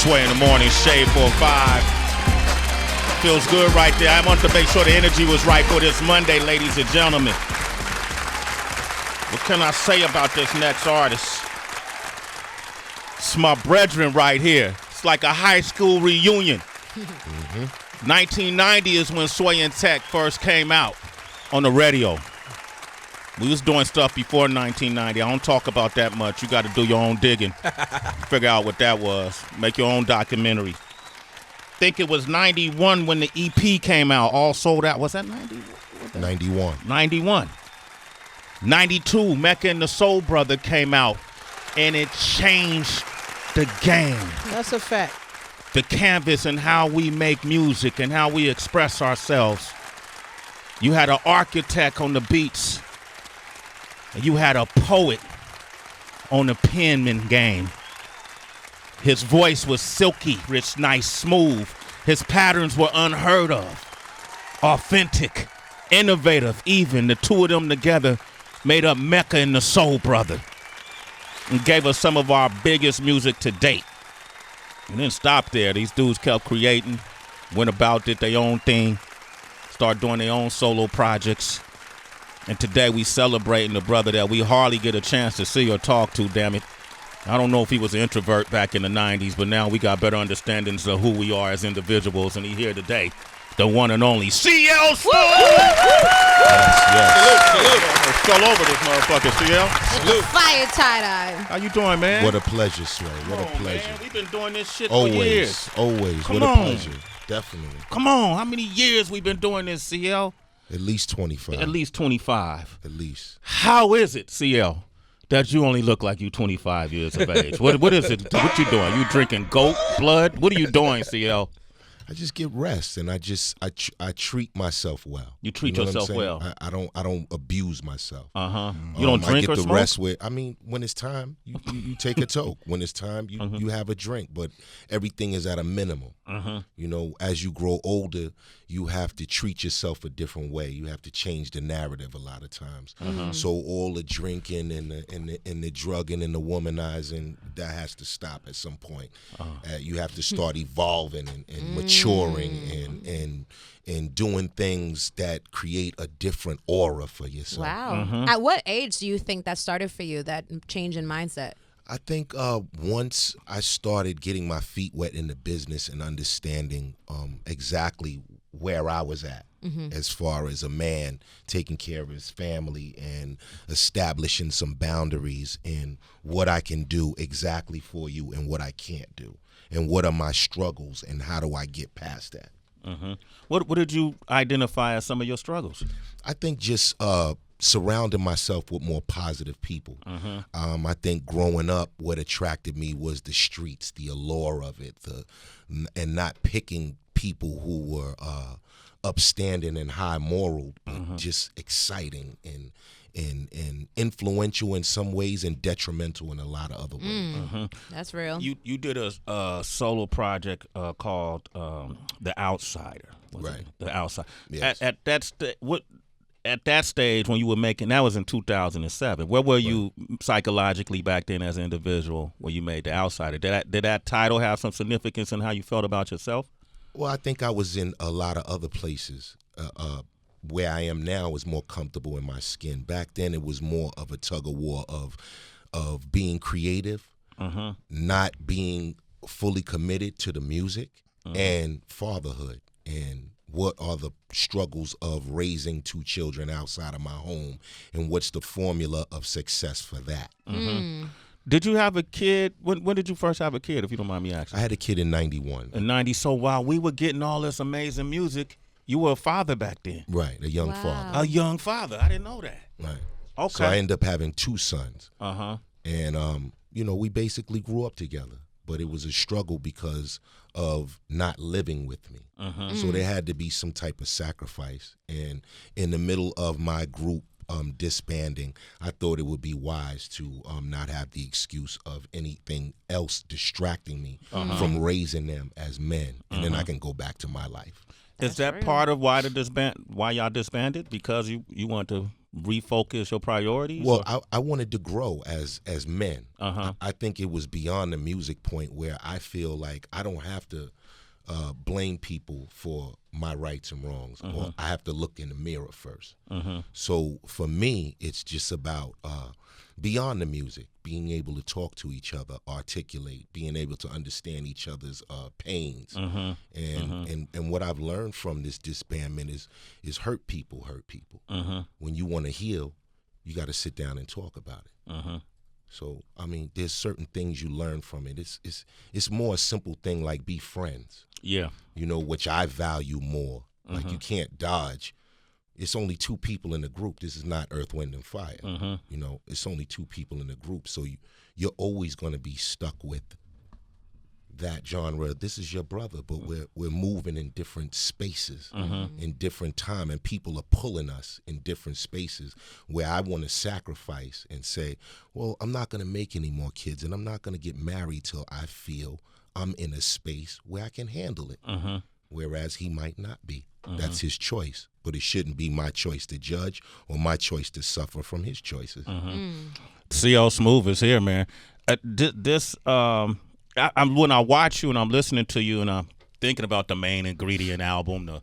Sway in the morning, Shade 4-5. Feels good right there. I wanted to make sure the energy was right for this Monday, ladies and gentlemen. What can I say about this next artist? It's my brethren right here. It's like a high school reunion. 1990 is when Sway and Tech first came out on the radio. We was doing stuff before 1990. I don't talk about that much. You got to do your own digging. Figure out what that was. Make your own documentary. Think it was 91 when the EP came out. All sold out. Was that 90? 91. 91. 92, Mecca and the Soul Brother came out, and it changed the game. That's a fact. The canvas and how we make music and how we express ourselves. You had an architect on the beats. You had a poet on the penman game. His voice was silky, rich, nice, smooth. His patterns were unheard of, authentic, innovative even. The two of them together made up Mecca and the Soul Brother and gave us some of our biggest music to date. And then stopped there. These dudes kept creating, went about, did their own thing, started doing their own solo projects. And today we celebrating the brother that we hardly get a chance to see or talk to, damn it. I don't know if he was an introvert back in the 90s, but now we got better understandings of who we are as individuals, and he here today. The one and only CL Smooth! Yes. Fell over this motherfucker, CL. With the fire tie-dye. How you doing, man? What a pleasure, Sway. What a pleasure. Man. We've been doing this shit for years. Always. Come What on. a pleasure. Definitely. Come on. How many years we been doing this, CL? At least 25. At least 25. At least. How is it, CL, that you only look like you 25 years of age? What is it? What you doing? You drinking goat blood? What are you doing, CL? I just get rest, and I treat myself well. You treat know yourself well. I don't abuse myself. You don't drink I get or the smoke? rest with. I mean, when it's time, you take a toke. When it's time, you have a drink. But everything is at a minimum. You know, as you grow older, you have to treat yourself a different way. You have to change the narrative a lot of times. So all the drinking and the drugging and the womanizing, that has to stop at some point. You have to start evolving and maturing and doing things that create a different aura for yourself. Wow. At what age do you think that started for you, that change in mindset? I think once I started getting my feet wet in the business and understanding exactly where I was at as far as a man taking care of his family and establishing some boundaries in what I can do exactly for you and what I can't do. And what are my struggles, and how do I get past that? What did you identify as some of your struggles? I think just surrounding myself with more positive people. I think growing up, what attracted me was the streets, the allure of it, and not picking people who were upstanding and high moral, but just exciting and influential in some ways and detrimental in a lot of other ways. That's real. You did a solo project called The Outsider. Right. The Outsider. Yes. At that stage when you were making, that was in 2007. Where were you psychologically back then as an individual when you made The Outsider? Did that title have some significance in how you felt about yourself? Well, I think I was in a lot of other places. Where I am now is more comfortable in my skin. Back then, it was more of a tug of war of being creative, not being fully committed to the music, and fatherhood, and what are the struggles of raising two children outside of my home, and what's the formula of success for that. Did you have a kid? When did you first have a kid, if you don't mind me asking? I had a kid in 91. In 90. So while we were getting all this amazing music, you were a father back then. Right, a young father. A young father. I didn't know that. Right. Okay. So I ended up having two sons. And we basically grew up together. But it was a struggle because of not living with me. So there had to be some type of sacrifice. And in the middle of my group disbanding, I thought it would be wise to not have the excuse of anything else distracting me from raising them as men. And then I can go back to my life. Is that part of why y'all disbanded? Because you want to refocus your priorities? Well, I wanted to grow as men. Uh-huh. I think it was beyond the music point where I feel like I don't have to blame people for my rights and wrongs, or I have to look in the mirror first. So for me, it's just about beyond the music, being able to talk to each other, articulate, being able to understand each other's pains. And what I've learned from this disbandment is hurt people. When you want to heal, you got to sit down and talk about it. So, I mean, there's certain things you learn from it. It's more a simple thing like be friends. Yeah. You know, which I value more. Like you can't dodge. It's only two people in the group. This is not Earth, Wind, and Fire. You know, it's only two people in the group. So you're always going to be stuck with that genre. This is your brother, but we're moving in different spaces, in different time, and people are pulling us in different spaces where I want to sacrifice and say, well, I'm not going to make any more kids, and I'm not going to get married till I feel I'm in a space where I can handle it, whereas he might not be. That's his choice, but it shouldn't be my choice to judge or my choice to suffer from his choices. CO Smooth is here, man. When I watch you and I'm listening to you and I'm thinking about the Main Ingredient album, the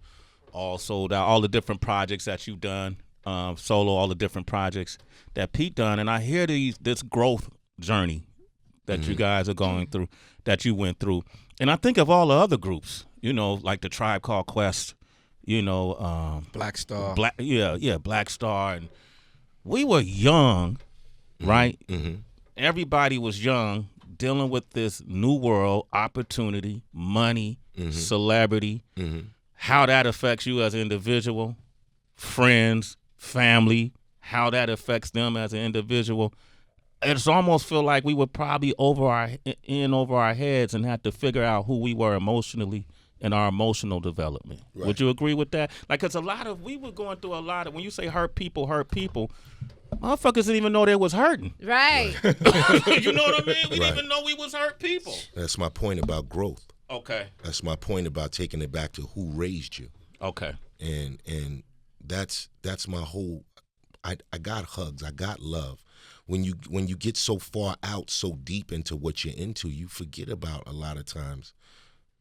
All Sold Out, all the different projects that you've done, solo, all the different projects that Pete done, and I hear this growth journey that you guys are going through, that you went through, and I think of all the other groups, you know, like the Tribe Called Quest, you know, Black Star, Black Star, and we were young, right? Everybody was young, dealing with this new world, opportunity, money, celebrity, how that affects you as an individual, friends, family, how that affects them as an individual. It's almost feel like we were probably in over our heads and had to figure out who we were emotionally in our emotional development. Right. Would you agree with that? Like, because we were going through a lot of, when you say hurt people, motherfuckers didn't even know they was hurting. Right. You know what I mean? We didn't even know we was hurt people. That's my point about growth. Okay. That's my point about taking it back to who raised you. Okay. And that's my whole. I got hugs. I got love. When you get so far out, so deep into what you're into, you forget about a lot of times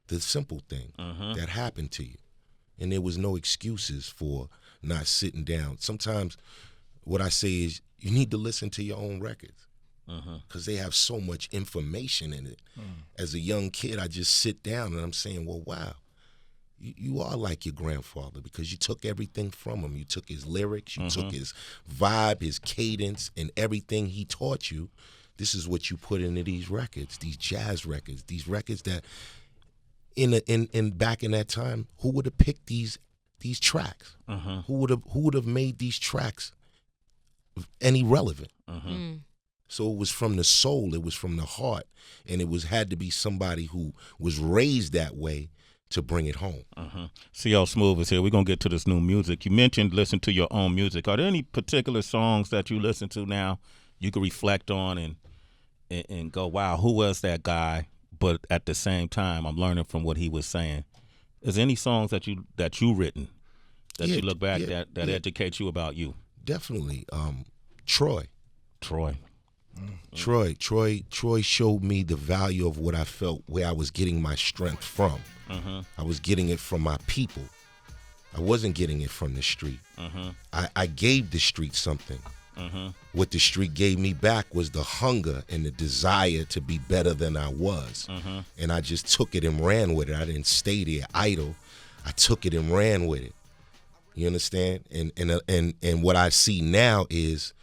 the simple thing that happened to you, and there was no excuses for not sitting down. Sometimes what I say is you need to listen to your own records because they have so much information in it. As a young kid, I just sit down and I'm saying, well, wow, you are like your grandfather because you took everything from him. You took his lyrics, you took his vibe, his cadence, and everything he taught you. This is what you put into these records, these jazz records, these records that in back in that time, who would have picked these tracks? Who would have made these tracks any relevant? So it was from the soul, it was from the heart, and had to be somebody who was raised that way to bring it home. CO Smooth is here. We're going to get to this new music. You mentioned listen to your own music. Are there any particular songs that you listen to now you can reflect on and go, wow, who was that guy? But at the same time, I'm learning from what he was saying. Is there any songs that you written that you look back that educate you about you? Definitely. Troy. Troy showed me the value of what I felt, where I was getting my strength from. I was getting it from my people. I wasn't getting it from the street. I gave the street something. What the street gave me back was the hunger and the desire to be better than I was. And I just took it and ran with it. I didn't stay there idle. I took it and ran with it. You understand? And what I see now is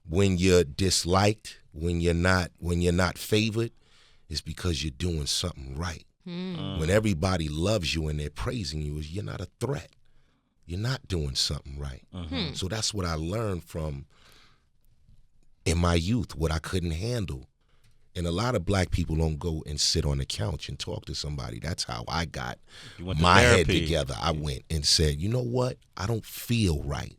when you're disliked, when you're not favored, it's because you're doing something right. When everybody loves you and they're praising you, you're not a threat. You're not doing something right. So that's what I learned from in my youth, what I couldn't handle. And a lot of black people don't go and sit on the couch and talk to somebody. That's how I got my head together. I went and said, you know what? I don't feel right.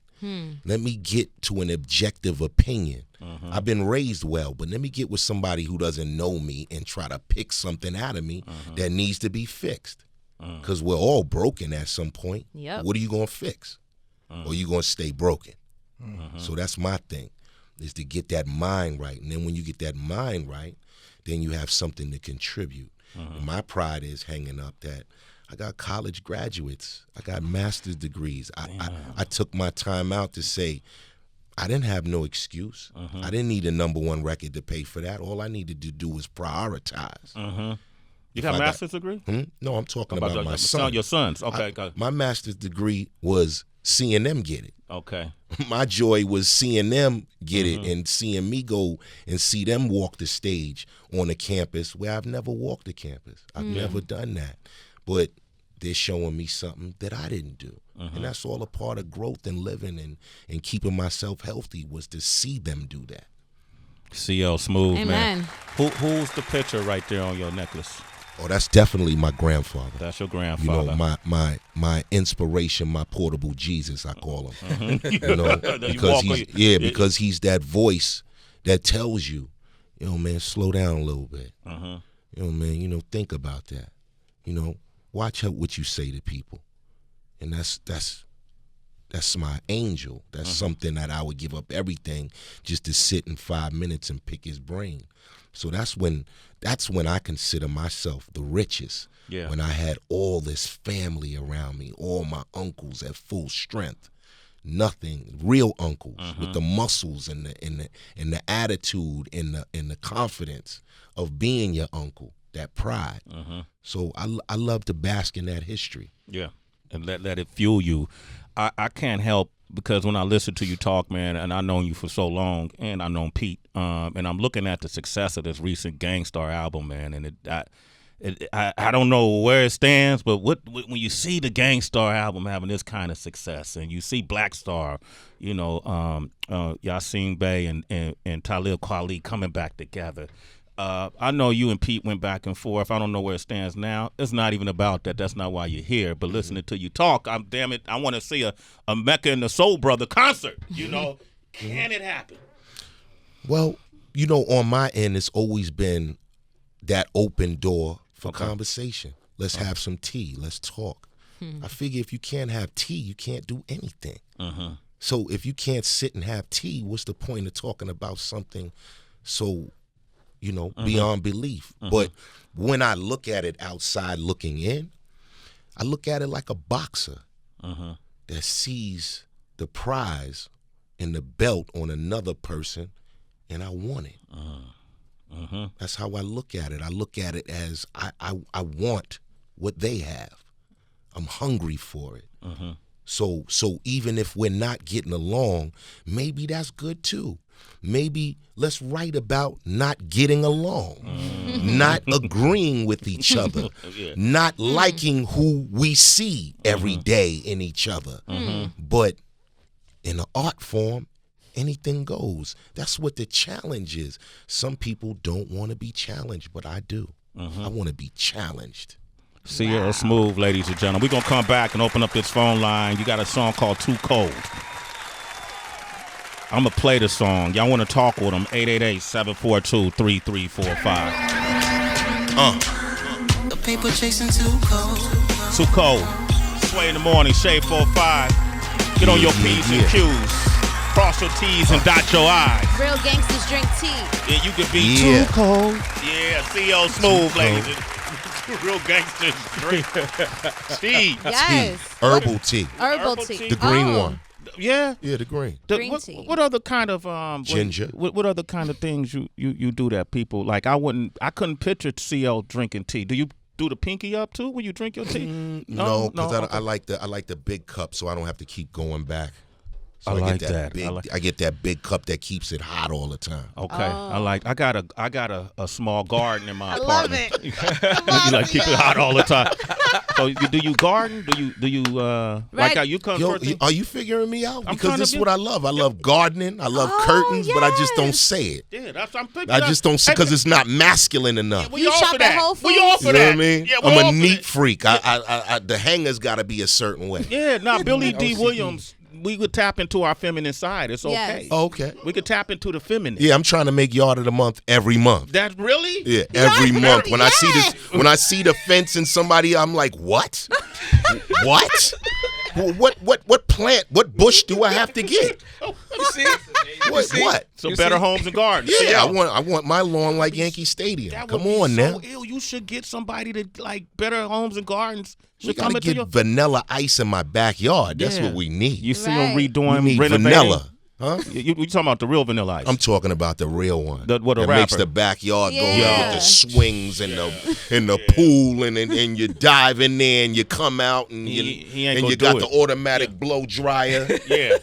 Let me get to an objective opinion. I've been raised well, but let me get with somebody who doesn't know me and try to pick something out of me that needs to be fixed. Because we're all broken at some point. What are you going to fix? Or are you going to stay broken? So that's my thing, is to get that mind right. And then when you get that mind right, then you have something to contribute. And my pride is hanging up that I got college graduates. I got master's degrees. I took my time out to say, I didn't have no excuse. I didn't need a #1 record to pay for that. All I needed to do was prioritize. You got a master's degree? No, I'm talking about my son. Your sons. Okay. My master's degree was seeing them get it. Okay. My joy was seeing them get it and seeing me go and see them walk the stage on a campus where I've never walked the campus. I've never done that. But they're showing me something that I didn't do. And that's all a part of growth and living and keeping myself healthy, was to see them do that. CL Smooth, Amen. man. Who's the picture right there on your necklace? Oh, that's definitely my grandfather. That's your You grandfather. know, my inspiration, my portable Jesus, I call him. You know, because he's that voice that tells you, man, slow down a little bit. Man, think about that. Watch what you say to people, and that's my angel. That's something that I would give up everything just to sit in 5 minutes and pick his brain. So that's when I consider myself the richest. Yeah. When I had all this family around me, all my uncles at full strength, nothing, real uncles with the muscles and the attitude and the confidence of being your uncle, that pride. So I love to bask in that history. Yeah, and let it fuel you. I can't help, because when I listen to you talk, man, and I've known you for so long, and I've known Pete, and I'm looking at the success of this recent Gangstar album, man, and I don't know where it stands, but when you see the Gangstar album having this kind of success, and you see Black Star, Yasin Bey and Talib Kweli coming back together. I know you and Pete went back and forth. I don't know where it stands now. It's not even about that. That's not why you're here. But listening to you talk, I want to see a Mecca and the Soul Brother concert. Can it happen? Well, on my end, it's always been that open door for conversation. Let's have some tea. Let's talk. I figure if you can't have tea, you can't do anything. So if you can't sit and have tea, what's the point of talking about something so beyond belief? But when I look at it outside looking in, I look at it like a boxer that sees the prize and the belt on another person, and I want it. That's how I look at it. I look at it as I want what they have. I'm hungry for it. So even if we're not getting along, maybe that's good too. Maybe let's write about not getting along, not agreeing with each other, not liking who we see every day in each other. But in an art form, anything goes. That's what the challenge is. Some people don't want to be challenged, but I do. I want to be challenged. CL Smooth, ladies and gentlemen. We're going to come back and open up this phone line. You got a song called Too Cold. I'm going to play the song. Y'all want to talk with them? 888-742-3345. The paper chasing too cold. Too cold. Sway in the morning, Shade 45. Get on your P's and Q's. Cross your T's and dot your I's. Real gangsters drink tea. Yeah, you could be too cold. Yeah, CL Smooth, ladies. Real gangsters drink tea. Yes. Herbal tea. Herbal tea. The green one. Yeah. Yeah, the green. Green tea. What other kind of ginger? What other kind of things you do that people like? I couldn't picture CL drinking tea. Do you do the pinky up too when you drink your tea? No, because okay. I like the big cup, so I don't have to keep going back. So I like get that. that. I get that big cup that keeps it hot all the time. Okay, I got a small garden in my I love apartment. it. You like keep it hot all the time. So do you garden? Do you like Right. how you come? Yo, first? are you figuring me out? I'm Because trying this to is what I love. I love gardening. I love curtains, but I just don't say it. Yeah, that's what I'm thinking. I just don't say because it's not masculine enough. We You all shop for at that. Whole We Foods? all for You know that. what I mean? Yeah, we I'm all a for neat that. freak. The hanger's got to be a certain way. Yeah, now Billy D. OCD. Williams, we would tap into our feminine side. It's okay. Yes. Okay. We could tap into the feminine. Yeah, I'm trying to make yard of the month every month. That really? Yeah, every month. When I see this, when I see the fence in somebody, I'm like, what? What? What plant? What bush do I have to get? What? So better homes and gardens. Yeah, So, I want my lawn like Yankee Stadium. that Come would be on so now. ill. You should get somebody to like better homes and gardens. We Should come gotta into get your. vanilla ice in my backyard. That's Yeah. what we need. You see Right. them redoing, We need renovating. vanilla. Huh? You talking about the real Vanilla Ice? I'm talking about the real one. The that makes rapper. the backyard go Yeah. with the swings and the pool and you dive in there and you come out and He ain't and gonna you do got it. the automatic blow dryer. Yeah.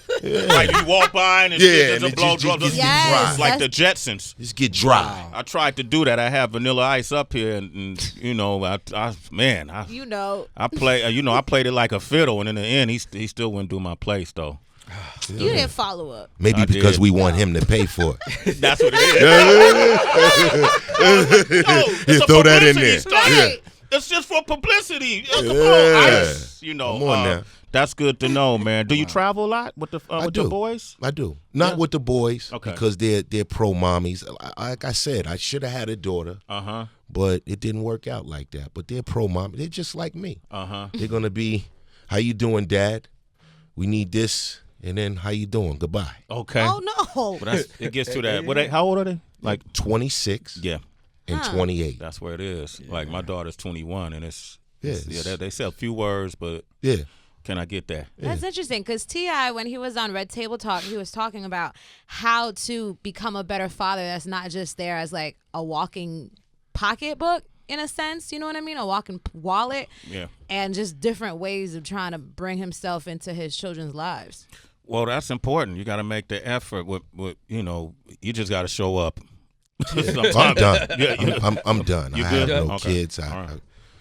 Like you walk by and Yeah, shit and just it blow just drop. gets Yes, dry. Like the Jetsons. Just get dry. I tried to do that. I have Vanilla Ice up here, and you know, I You know. I play, I played it like a fiddle, and in the end, he still wouldn't do my place though. You didn't follow up. Maybe I because did. we want him to pay for it. That's what it is. You throw that in there. Right. It's just for publicity. Come on, Yeah. Ice. You know, Come on now. that's good to know, man. Do you travel a lot with the do. boys? I do. Not with the boys Okay. because they're pro mommies. Like I said, I should have had a daughter, but it didn't work out like that. But they're pro mommy. They're just like me. They're gonna be, how you doing, Dad? We need this, and then how you doing? Goodbye. Okay. Oh no. But it gets to that. How old are they? Like 26 yeah. and 28. That's where it is. Like my daughter's 21, and Yes. they say a few words, but Yeah. can I get that? That's interesting because T.I., when he was on Red Table Talk, he was talking about how to become a better father that's not just there as like a walking pocketbook in a sense, you know what I mean? A walking wallet. Yeah. And just different ways of trying to bring himself into his children's lives. Well, that's important. You got to make the effort. With you just got to show up. I'm done. Yeah, I'm done. You I good? have no Okay. kids. All right.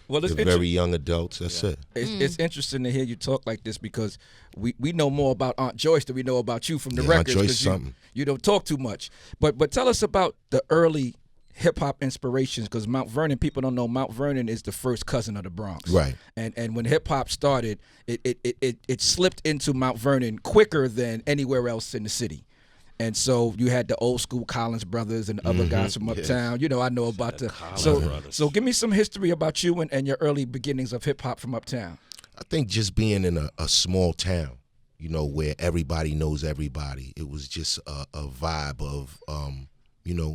Well, it's They're very young adults. That's it. It's interesting to hear you talk like this because we know more about Aunt Joyce than we know about you from the Yeah, Aunt records. Joyce 'cause something. You don't talk too much. But tell us about the early hip hop inspirations because Mount Vernon, people don't know Mount Vernon is the first cousin of the Bronx. Right. And when hip hop started, it slipped into Mount Vernon quicker than anywhere else in the city. And so you had the old school Collins brothers and other guys from uptown. You know, I know about the so give me some history about you and your early beginnings of hip hop from uptown. I think just being in a small town, where everybody knows everybody, it was just a vibe of,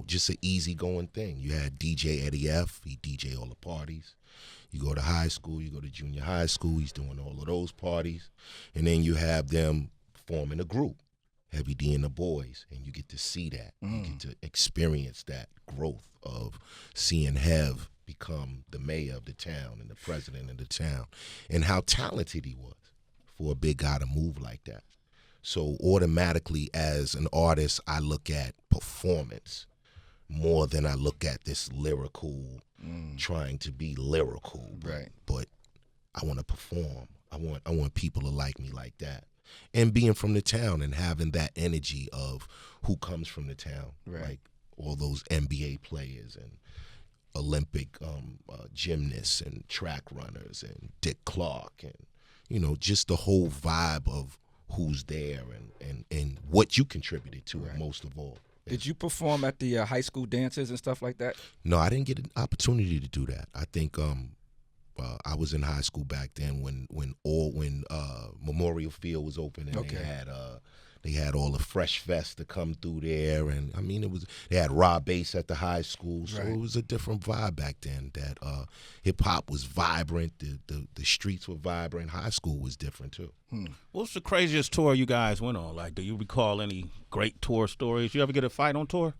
just an easygoing thing. You had DJ Eddie F. He DJ all the parties. You go to high school, you go to junior high school, he's doing all of those parties. And then you have them forming a group, Heavy D and the Boys, and you get to see that. You get to experience that growth of seeing Hev become the mayor of the town and the president of the town, and how talented he was for a big guy to move like that. So automatically as an artist, I look at performance more than I look at this lyrical, trying to be lyrical. Right. But I want to perform. I want people to like me like that. And being from the town and having that energy of who comes from the town, like all those NBA players and Olympic gymnasts and track runners and Dick Clark and, just the whole vibe of who's there and what you contributed to it most of all. Did you perform at the high school dances and stuff like that? No, I didn't get an opportunity to do that. I think I was in high school back then when Memorial Field was open and they had all the Fresh Fest to come through there, and I mean they had Rob Bass at the high school, so it was a different vibe back then. That hip hop was vibrant, the streets were vibrant. High school was different too. What's the craziest tour you guys went on? Like, do you recall any great tour stories? You ever get a fight on tour?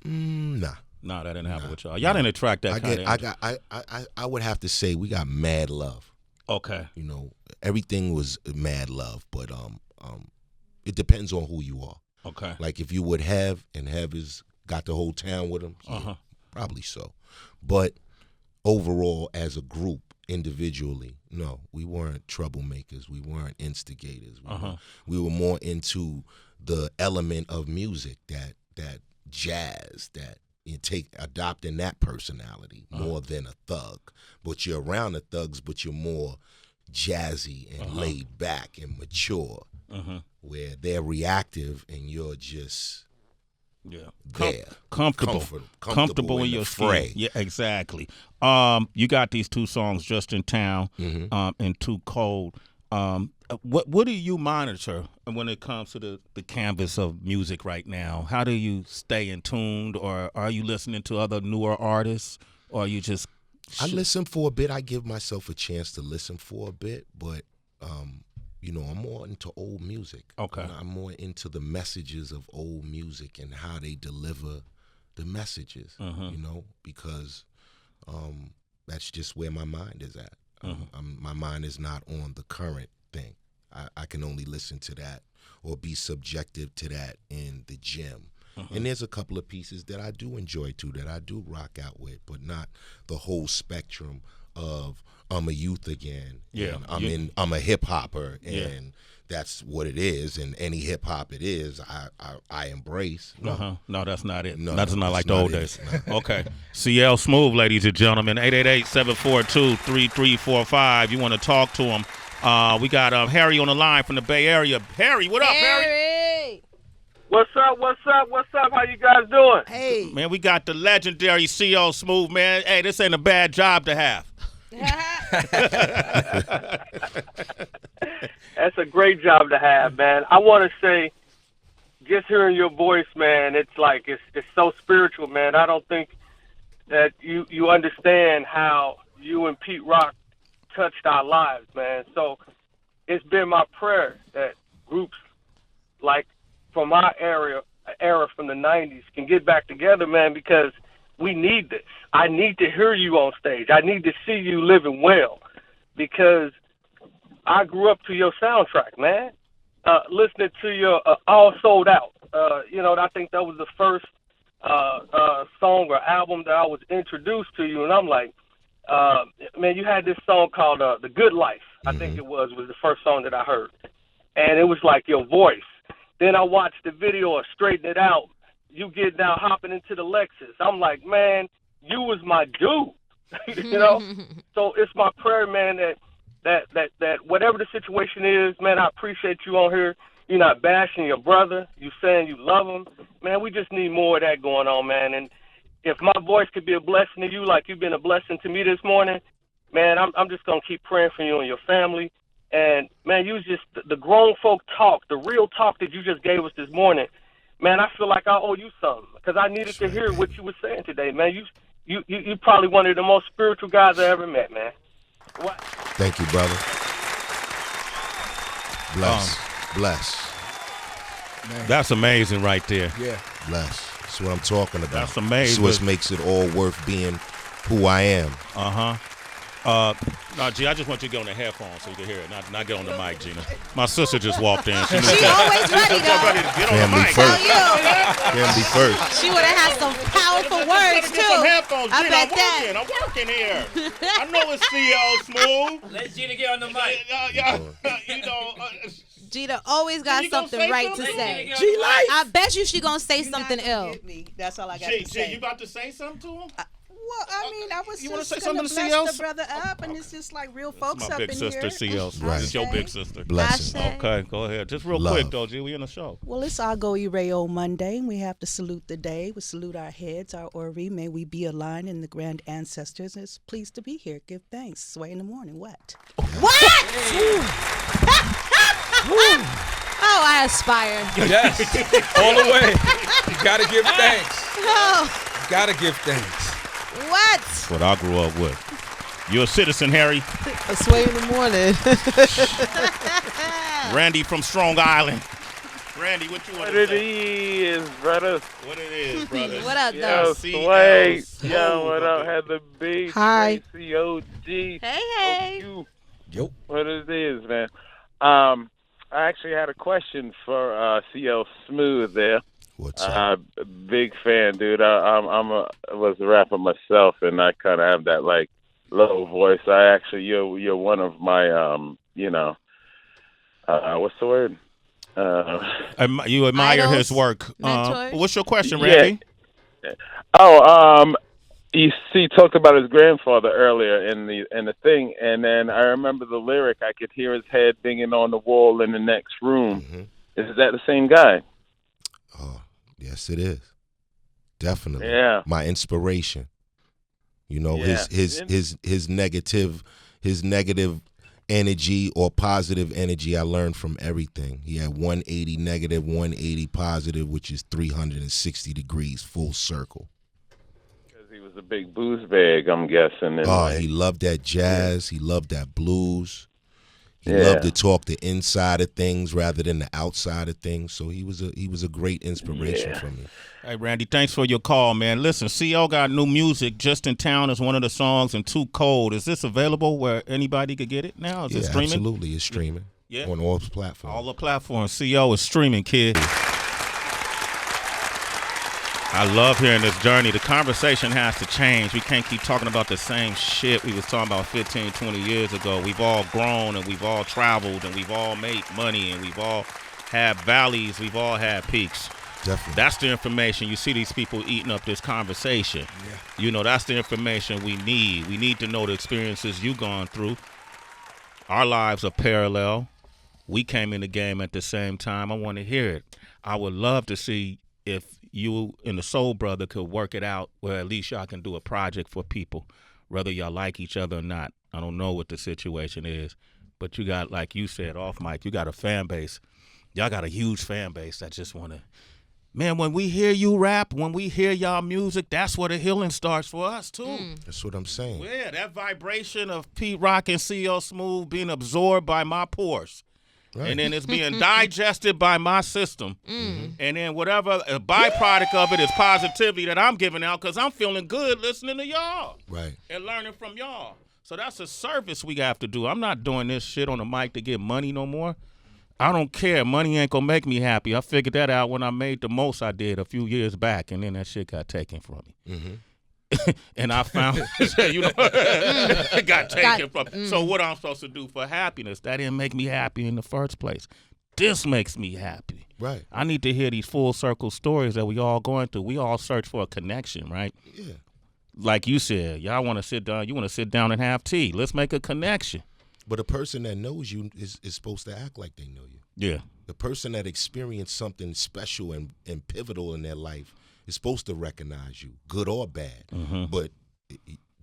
Nah. No, that didn't happen with y'all. Y'all didn't attract that kind of. I would have to say we got mad love. Okay. Everything was mad love, but it depends on who you are. Okay. Like if you would have, and Hev has got the whole town with him, probably so. But overall, as a group, individually, no, we weren't troublemakers. We weren't instigators. We were more into the element of music, that jazz, that you adopting that personality more than a thug. But you're around the thugs, but you're more jazzy and laid back and mature, where they're reactive and you're just there. Comfortable in your fray. skin. Yeah, exactly. You got these two songs, Just in Town and Too Cold. What do you monitor when it comes to the canvas of music right now? How do you stay in tuned, or are you listening to other newer artists, or are you just? I listen for a bit. I give myself a chance to listen for a bit, but I'm more into old music. Okay. I'm more into the messages of old music and how they deliver the messages. Because that's just where my mind is at. My mind is not on the current thing. I can only listen to that or be subjective to that in the gym. And there's a couple of pieces that I do enjoy too, that I do rock out with, but not the whole spectrum of I'm a youth again. Yeah. And I'm a hip hopper, and that's what it is. And any hip hop it is, I embrace. No, that's not it. No, that's not like the old days. No. Okay. CL Smooth, ladies and gentlemen, 888-742-3345. You want to talk to him? We got Harry on the line from the Bay Area. Harry, what up, Harry? What's up? How you guys doing? Hey. Man, we got the legendary CL Smooth, man. Hey, this ain't a bad job to have. That's a great job to have, man. I want to say, just hearing your voice, man, it's so spiritual, man. I don't think that you understand how you and Pete Rock touched our lives, man. So it's been my prayer that groups like from our era from the 90s can get back together, man, because we need this. I need to hear you on stage. I need to see you living well, because I grew up to your soundtrack, man. Listening to your All Sold Out. I think that was the first song or album that I was introduced to you, and I'm like, man, you had this song called The Good Life, I think it was the first song that I heard. And it was like your voice. Then I watched the video of Straighten It Out. You get now hopping into the Lexus. I'm like, man, you was my dude, So it's my prayer, man, that whatever the situation is, man, I appreciate you on here. You're not bashing your brother. You saying you love him. Man, we just need more of that going on, man. And if my voice could be a blessing to you like you've been a blessing to me this morning, man, I'm just going to keep praying for you and your family. And, man, you just the grown folk talk, the real talk that you just gave us this morning. Man, I feel like I owe you something, because I needed to hear what you were saying today, man. You probably one of the most spiritual guys I ever met, man. What? Thank you, brother. Bless. Man. That's amazing right there. Yeah. Bless. That's what I'm talking about. That's amazing. That's what makes it all worth being who I am. No, G, I just want you to get on the headphones so you can hear it, not get on the mic, Gina. My sister just walked in. She always ready, though. Ready to get on the Family mic. first. You. Family first. She would have had some powerful words, Get some too. headphones, I Gina. bet that. I'm working here. I know it's CL Smooth. Let Gina get on the mic. Gina always got You gonna something say right something? to say. G-Life. I bet you she gonna say You're not something gonna ill. get me. That's all I got G, to say. you about to say something to him? Well, I mean, I was You wanna just say going to something to bless CL's? the brother up, and it's just like real folks My up big in sister, here. CL. Right. It's your big sister. Blessing. Ashe. Okay, go ahead. Just real Love. quick, though, G. We in the show. Well, it's our Go Irayo Monday, and we have to salute the day. We salute our heads, our Ori. May we be aligned in the grand ancestors. It's pleased to be here. Give thanks. Sway in the morning. What? What? Oh, I aspire. Yes. All the way. You got to give thanks. Oh, Got to give thanks. what? That's what I grew up with. You're a citizen, Harry. A Sway in the morning. Randy from Strong Island. Randy, what you want What to it say? is, brother. What it is, brother. What up, Yo, though? Sway. CL Yo, what up, Smooth. Heather B? Hi. Tracy OG. Hey. OQ. Yo. What it is, man. I actually had a question for CL Smooth there. What's up? Big fan, dude. I was a rapper myself, and I kind of have that like low voice. You're one of my what's the word? You admire Idols? his work. Mentors? What's your question, Yeah. Randy? He talked about his grandfather earlier in the thing, and then I remember the lyric. I could hear his head banging on the wall in the next room. Mm-hmm. Is that the same guy? Oh, yes, it is. Definitely. Yeah. My inspiration. You know, Yeah. his negative energy or positive energy. I learned from everything. He had 180 negative, 180 positive, which is 360 degrees, full circle. Because he was a big booze bag, I'm guessing. He loved that jazz. He loved that blues. He Yeah. loved to talk the inside of things rather than the outside of things. So he was a great inspiration for me. Hey, Randy, thanks for your call, man. Listen, CO got new music. Just in Town is one of the songs, and Too Cold. Is this available where anybody could get it now? Is it streaming? Absolutely. It's streaming on all platforms. All the platforms. CO is streaming, kid. I love hearing this journey. The conversation has to change. We can't keep talking about the same shit we was talking about 15, 20 years ago. We've all grown, and we've all traveled, and we've all made money, and we've all had valleys. We've all had peaks. Definitely. That's the information. You see these people eating up this conversation. Yeah. You know, that's the information we need. We need to know the experiences you've gone through. Our lives are parallel. We came in the game at the same time. I want to hear it. I would love to see if you and the Soul Brother could work it out where at least y'all can do a project for people, whether y'all like each other or not. I don't know what the situation is, but you got, like you said, off mic, you got a fan base. Y'all got a huge fan base that just want to, man, when we hear you rap, when we hear y'all music, that's where the healing starts for us, too. That's what I'm saying. Yeah, that vibration of Pete Rock and CO Smooth being absorbed by my pores. Right. And then it's being digested by my system. And then whatever a byproduct of it is positivity that I'm giving out because I'm feeling good listening to y'all. Right. And learning from y'all. So that's a service we have to do. I'm not doing this shit on the mic to get money no more. I don't care. Money ain't going to make me happy. I figured that out when I made the most I did a few years back, and then that shit got taken from me. And I found, it got taken from me. So what I'm supposed to do for happiness? That didn't make me happy in the first place. This makes me happy. Right. I need to hear these full circle stories that we all going through. We all search for a connection, right? Yeah. Like you said, y'all want to sit down. You want to sit down and have tea. Let's make a connection. But a person that knows you is supposed to act like they know you. Yeah. The person that experienced something special and pivotal in their life is supposed to recognize you, good or bad. But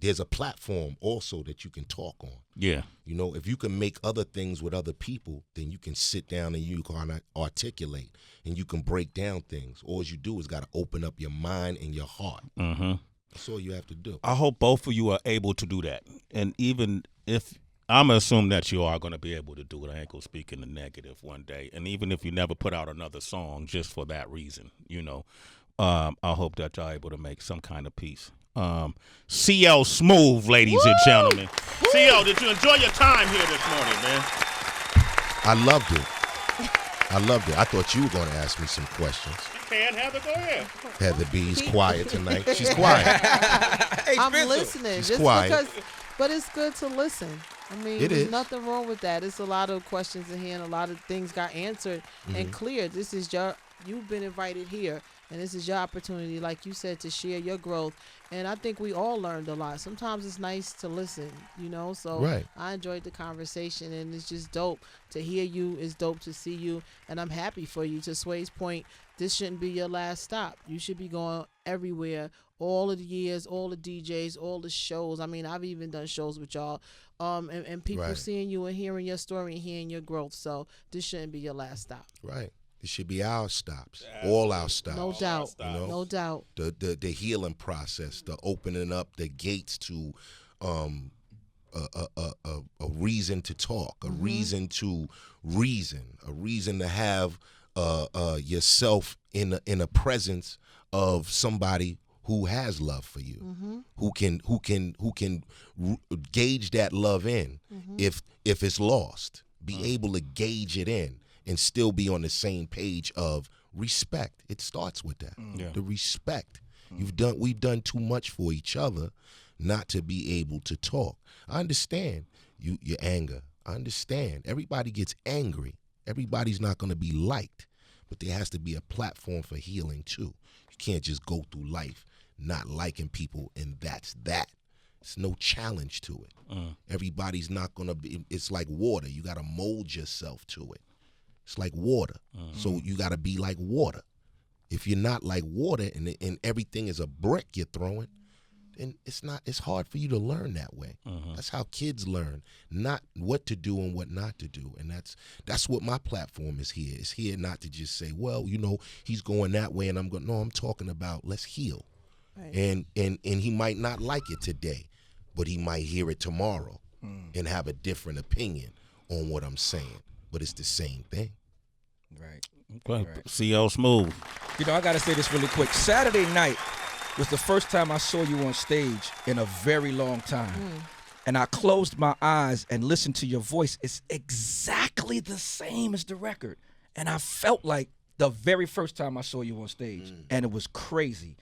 there's a platform also that you can talk on. Yeah. You know, if you can make other things with other people, then you can sit down and you can articulate and you can break down things. All you do is got to open up your mind and your heart. That's all you have to do. I hope both of you are able to do that. And even if I'm going to assume that you are going to be able to do it. I ain't going to speak in the negative one day. And even if you never put out another song just for that reason, you know, I hope that y'all able to make some kind of peace. CL Smooth, ladies and gentlemen. CL, did you enjoy your time here this morning, man? I loved it. I thought you were going to ask me some questions. You can, Heather, go ahead. Heather B's quiet tonight. She's quiet. Hey, I'm listening. She's just quiet. But it's good to listen. I mean, there's nothing wrong with that. It's a lot of questions in here and a lot of things got answered and cleared. This is you've been invited here, and this is your opportunity, like you said, to share your growth. And I think we all learned a lot. Sometimes it's nice to listen, you know. So I enjoyed the conversation, and it's just dope to hear you. It's dope to see you, and I'm happy for you. To Sway's point, this shouldn't be your last stop. You should be going everywhere. All of the years, all the DJs, all the shows. I mean, I've even done shows with y'all. And people seeing you and hearing your story and hearing your growth. So this shouldn't be your last stop. Right. It should be our stops. All our stops. No doubt. You know? No doubt. The healing process, the opening up the gates to a reason to talk, a reason to reason, a reason to have yourself in a presence of somebody who has love for you, who can gauge that love in if it's lost, be able to gauge it in and still be on the same page of respect. It starts with that, the respect. We've done too much for each other not to be able to talk. I understand your anger. I understand. Everybody gets angry. Everybody's not going to be liked, but there has to be a platform for healing too. You can't just go through life not liking people, and that's that. It's no challenge to it. Everybody's not going to be, it's like water. You got to mold yourself to it. It's like water. So you got to be like water. If you're not like water and everything is a brick you're throwing, and it's hard for you to learn that way. That's how kids learn, not what to do and what not to do. And that's what my platform is here. It's here not to just say, well, he's going that way and I'm going. No, I'm talking about let's heal. Right. And he might not like it today, but he might hear it tomorrow and have a different opinion on what I'm saying. But it's the same thing. Right. Okay. Right. CO Smooth. I got to say this really quick. Saturday night was the first time I saw you on stage in a very long time. And I closed my eyes and listened to your voice. It's exactly the same as the record. And I felt like the very first time I saw you on stage. And it was crazy.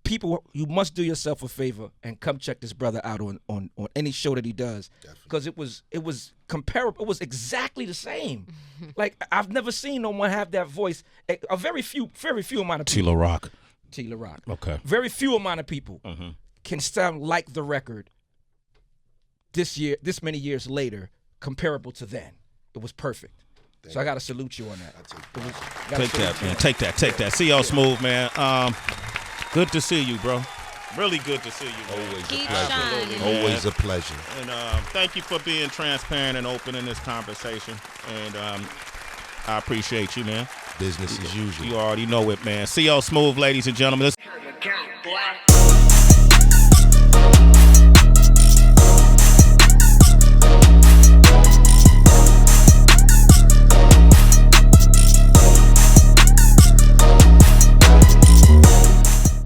People, you must do yourself a favor and come check this brother out on any show that he does, because it was comparable. It was exactly the same. Like, I've never seen no one have that voice. A very few amount of people. Tila Rock. Okay. Very few amount of people can sound like the record this many years later, comparable to then. It was perfect. So I got to salute you on that. Take that, man. Take that. CO Smooth, man. Good to see you, bro. Really good to see you, man. Always a pleasure. Always a pleasure. And thank you for being transparent and open in this conversation. And I appreciate you, man. Business as usual. You already know it, man. CO Smooth, ladies and gentlemen.